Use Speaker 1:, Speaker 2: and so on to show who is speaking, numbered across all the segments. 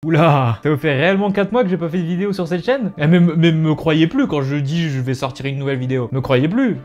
Speaker 1: Oula, ça vous fait réellement 4 mois que j'ai pas fait de vidéo sur cette chaîne? Et même me croyez plus quand je dis je vais sortir une nouvelle vidéo. Me croyez plus?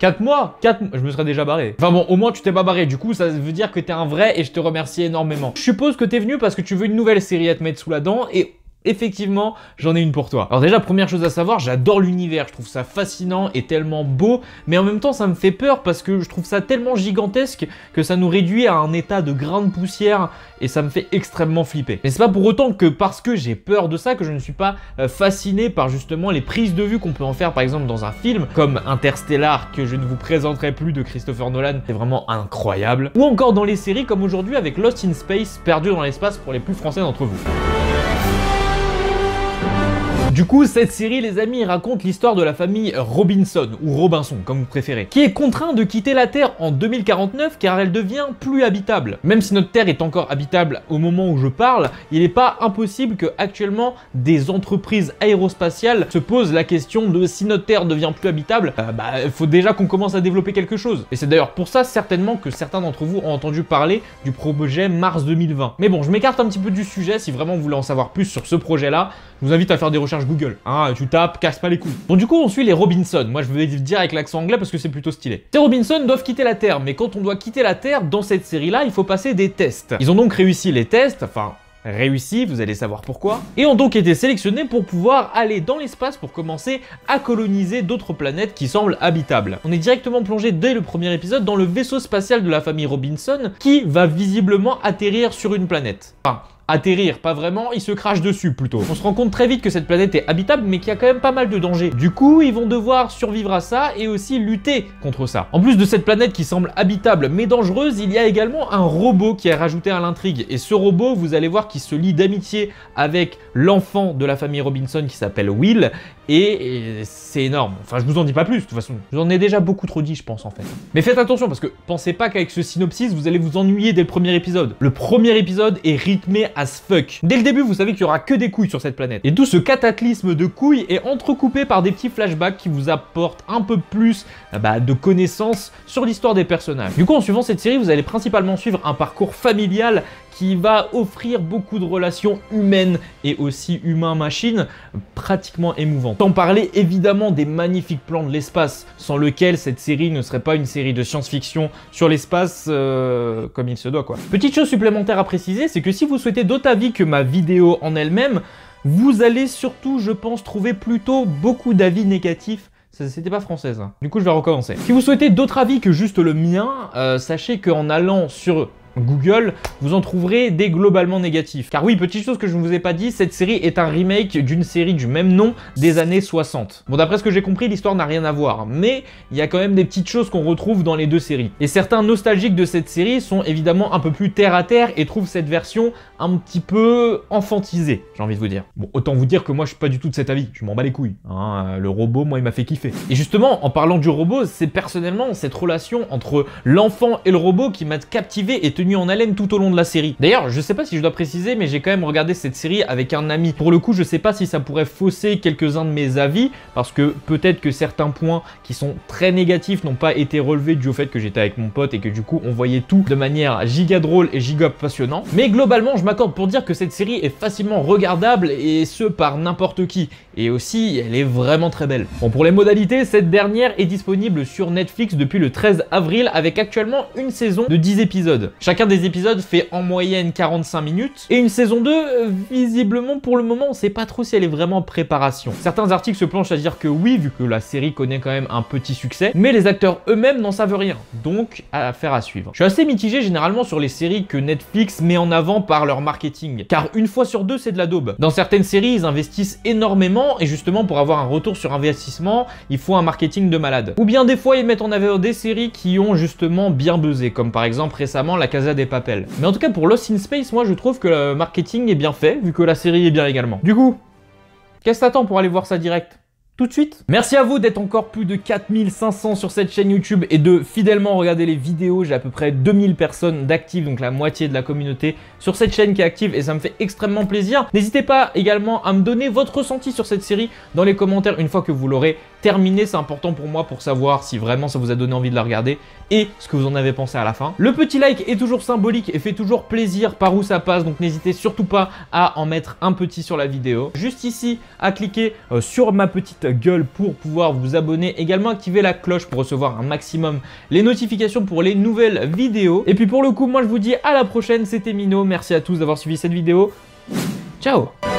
Speaker 1: 4 mois? Je me serais déjà barré. Enfin bon, au moins tu t'es pas barré, du coup ça veut dire que t'es un vrai et je te remercie énormément. Je suppose que t'es venu parce que tu veux une nouvelle série à te mettre sous la dent et... effectivement, j'en ai une pour toi. Alors déjà, première chose à savoir, j'adore l'univers, je trouve ça fascinant et tellement beau, mais en même temps ça me fait peur parce que je trouve ça tellement gigantesque que ça nous réduit à un état de grain de poussière et ça me fait extrêmement flipper. Mais c'est pas pour autant que parce que j'ai peur de ça que je ne suis pas fasciné par justement les prises de vue qu'on peut en faire par exemple dans un film comme Interstellar que je ne vous présenterai plus de Christopher Nolan, c'est vraiment incroyable. Ou encore dans les séries comme aujourd'hui avec Lost in Space, perdu dans l'espace pour les plus français d'entre vous. Du coup, cette série, les amis, raconte l'histoire de la famille Robinson, ou Robinson, comme vous préférez, qui est contraint de quitter la Terre en 2049 car elle devient plus habitable. Même si notre Terre est encore habitable au moment où je parle, il n'est pas impossible que actuellement des entreprises aérospatiales se posent la question de si notre Terre devient plus habitable, il faut déjà qu'on commence à développer quelque chose. Et c'est d'ailleurs pour ça certainement que certains d'entre vous ont entendu parler du projet Mars 2020. Mais bon, je m'écarte un petit peu du sujet, si vraiment vous voulez en savoir plus sur ce projet-là, je vous invite à faire des recherches Google, hein, tu tapes, casse pas les couilles. Bon du coup on suit les Robinson, moi je vais dire avec l'accent anglais parce que c'est plutôt stylé. Ces Robinson doivent quitter la Terre, mais quand on doit quitter la Terre, dans cette série-là, il faut passer des tests. Ils ont donc réussi les tests, enfin... réussi, vous allez savoir pourquoi, et ont donc été sélectionnés pour pouvoir aller dans l'espace pour commencer à coloniser d'autres planètes qui semblent habitables. On est directement plongé dès le premier épisode dans le vaisseau spatial de la famille Robinson qui va visiblement atterrir sur une planète. Enfin, atterrir, pas vraiment, il se crache dessus plutôt. On se rend compte très vite que cette planète est habitable mais qu'il y a quand même pas mal de dangers. Du coup, ils vont devoir survivre à ça et aussi lutter contre ça. En plus de cette planète qui semble habitable mais dangereuse, il y a également un robot qui est rajouté à l'intrigue. Et ce robot, vous allez voir qu'il se lie d'amitié avec l'enfant de la famille Robinson qui s'appelle Will. Et c'est énorme. Enfin, je vous en dis pas plus, de toute façon. Je vous en ai déjà beaucoup trop dit, je pense, en fait. Mais faites attention, parce que pensez pas qu'avec ce synopsis, vous allez vous ennuyer dès le premier épisode. Le premier épisode est rythmé as fuck. Dès le début, vous savez qu'il y aura que des couilles sur cette planète. Et tout ce cataclysme de couilles est entrecoupé par des petits flashbacks qui vous apportent un peu plus de connaissances sur l'histoire des personnages. Du coup, en suivant cette série, vous allez principalement suivre un parcours familial qui va offrir beaucoup de relations humaines et aussi humain-machine pratiquement émouvantes. Sans parler évidemment des magnifiques plans de l'espace, sans lequel cette série ne serait pas une série de science-fiction sur l'espace comme il se doit quoi. Petite chose supplémentaire à préciser, c'est que si vous souhaitez d'autres avis que ma vidéo en elle-même, vous allez surtout, je pense, trouver plutôt beaucoup d'avis négatifs. C'était pas française, hein. Du coup je vais recommencer. Si vous souhaitez d'autres avis que juste le mien, sachez qu'en allant sur Google, vous en trouverez des globalement négatifs. Car oui, petite chose que je ne vous ai pas dit, cette série est un remake d'une série du même nom des années 60. Bon, d'après ce que j'ai compris, l'histoire n'a rien à voir, mais il y a quand même des petites choses qu'on retrouve dans les deux séries. Et certains nostalgiques de cette série sont évidemment un peu plus terre à terre et trouvent cette version un petit peu enfantisée, j'ai envie de vous dire. Bon, autant vous dire que moi je suis pas du tout de cet avis, je m'en bats les couilles. Hein, le robot, moi il m'a fait kiffer. Et justement, en parlant du robot, c'est personnellement cette relation entre l'enfant et le robot qui m'a captivé et tenu en haleine tout au long de la série. D'ailleurs, je sais pas si je dois préciser, mais j'ai quand même regardé cette série avec un ami. Pour le coup, je sais pas si ça pourrait fausser quelques-uns de mes avis, parce que peut-être que certains points qui sont très négatifs n'ont pas été relevés dû au fait que j'étais avec mon pote et que du coup, on voyait tout de manière giga drôle et giga passionnant. Mais globalement, je m'accorde pour dire que cette série est facilement regardable et ce par n'importe qui. Et aussi, elle est vraiment très belle. Bon, pour les modalités, cette dernière est disponible sur Netflix depuis le 13 avril avec actuellement une saison de 10 épisodes. Chacun des épisodes fait en moyenne 45 minutes. Et une saison 2, visiblement pour le moment, on sait pas trop si elle est vraiment en préparation. Certains articles se planchent à dire que oui, vu que la série connaît quand même un petit succès, mais les acteurs eux-mêmes n'en savent rien. Donc, affaire à suivre. Je suis assez mitigé généralement sur les séries que Netflix met en avant par leur marketing. Car une fois sur deux, c'est de la daube. Dans certaines séries, ils investissent énormément et justement pour avoir un retour sur investissement, il faut un marketing de malade. Ou bien des fois, ils mettent en avant des séries qui ont justement bien buzzé, comme par exemple récemment La Casa des Papel. Mais en tout cas pour Lost in Space, moi je trouve que le marketing est bien fait, vu que la série est bien également. Du coup, qu'est-ce que t'attends pour aller voir ça direct ? Tout de suite. Merci à vous d'être encore plus de 4500 sur cette chaîne YouTube et de fidèlement regarder les vidéos. J'ai à peu près 2000 personnes d'actives, donc la moitié de la communauté sur cette chaîne qui est active et ça me fait extrêmement plaisir. N'hésitez pas également à me donner votre ressenti sur cette série dans les commentaires une fois que vous l'aurez terminée, c'est important pour moi pour savoir si vraiment ça vous a donné envie de la regarder et ce que vous en avez pensé à la fin. Le petit like est toujours symbolique et fait toujours plaisir par où ça passe, donc n'hésitez surtout pas à en mettre un petit sur la vidéo. Juste ici, à cliquer sur ma petite gueule pour pouvoir vous abonner. Également activer la cloche pour recevoir un maximum les notifications pour les nouvelles vidéos. Et puis pour le coup, moi je vous dis à la prochaine, c'était Mino. Merci à tous d'avoir suivi cette vidéo. Ciao!